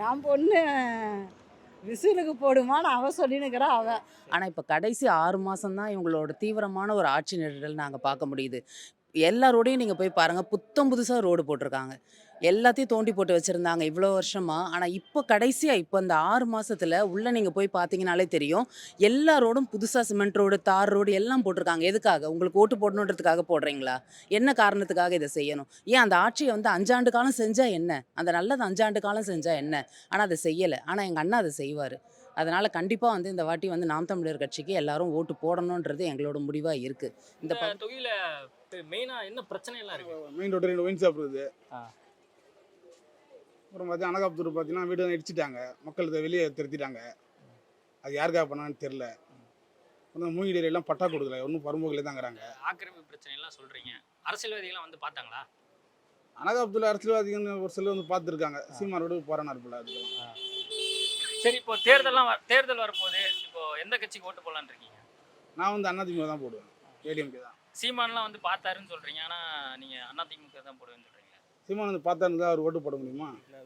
என் பொண்ணு விசிலுக்கு போடுமான்னு அவ சொல்லினுக்கிறா அவ. ஆனால் இப்போ கடைசி 6 மாதம் தான் இவங்களோட தீவிரமான ஒரு ஆட்சி நிழல் நாங்கள் பார்க்க முடியுது. எல்லா ரோடையும் நீங்கள் போய் பாருங்கள், புத்தம் புதுசாக ரோடு போட்டிருக்காங்க. எல்லாத்தையும் தோண்டி போட்டு வச்சுருந்தாங்க இவ்வளோ வருஷமா. ஆனால் இப்போ கடைசியாக இப்போ இந்த 6 மாசத்துல உள்ள நீங்கள் போய் பார்த்தீங்கனாலே தெரியும். எல்லா ரோடும் புதுசாக சிமெண்ட் ரோடு, தார் ரோடு எல்லாம் போட்டிருக்காங்க. எதுக்காக? உங்களுக்கு ஓட்டு போடணுன்றதுக்காக போடுறீங்களா? என்ன காரணத்துக்காக இதை செய்யணும்? ஏன் அந்த ஆட்சியை வந்து 5 ஆண்டு காலம் செஞ்சா என்ன? அந்த நல்லது 5 ஆண்டு காலம் செஞ்சா என்ன? ஆனால் அதை செய்யலை. ஆனால் எங்கள் அண்ணா அதை செய்வார். அதனால கண்டிப்பா வந்து இந்த வாட்டி வந்து நாம் தமிழர் கட்சிக்கு எல்லாரும் ஓட்டு போடணுன்றது எங்களோட முடிவா இருக்கு. இந்த இந்த தொகுதியில மெயினா என்ன பிரச்சனை எல்லாம் இருக்கு? மெயின் ரோடு 2 ஒயின் ஷாப் இருக்குது. ஆ. அப்புறம் பார்த்தீங்கன்னா அனகாபுத்தூர் பார்த்தீங்கன்னா வீடு இடிச்சிட்டாங்க, மக்கள் இதை வெளியே திருத்திட்டாங்க. அது யாருக்காக பண்ணான்னு தெரில. அப்புறம் மூங்கில் ஏரியாலாம் பட்டா கொடுக்கல, ஒன்றும் பரம்போக்கிலே தாங்கிறாங்க. ஆக்கிரமிப்பு பிரச்சனை எல்லாம் சொல்றீங்க. அரசியல்வாதிகள் வந்து பார்த்தாங்களா? அனகாபுத்தூர் அரசியல்வாதிகள் ஒரு சிலர் வந்து பார்த்துருக்காங்க. சீமானோடு போராடினார் போல. அதுக்கெல்லாம் சரி, இப்போ தேர்தல் வரப்போகுது. இப்போ எந்த கட்சிக்கு ஓட்டு போடலான்னு இருக்கீங்க? நான் வந்து அதிமுக தான் போடுவேன், ஏடிஎம்கே தான். சீமான்லாம் வந்து பார்த்தாருன்னு சொல்றீங்க, ஆனா நீங்க அதிமுக தான் போடுவேன்னு சொல்றீங்க. சீமான் வந்து பார்த்தாருந்தா அவர் ஓட்டு போட முடியுமா?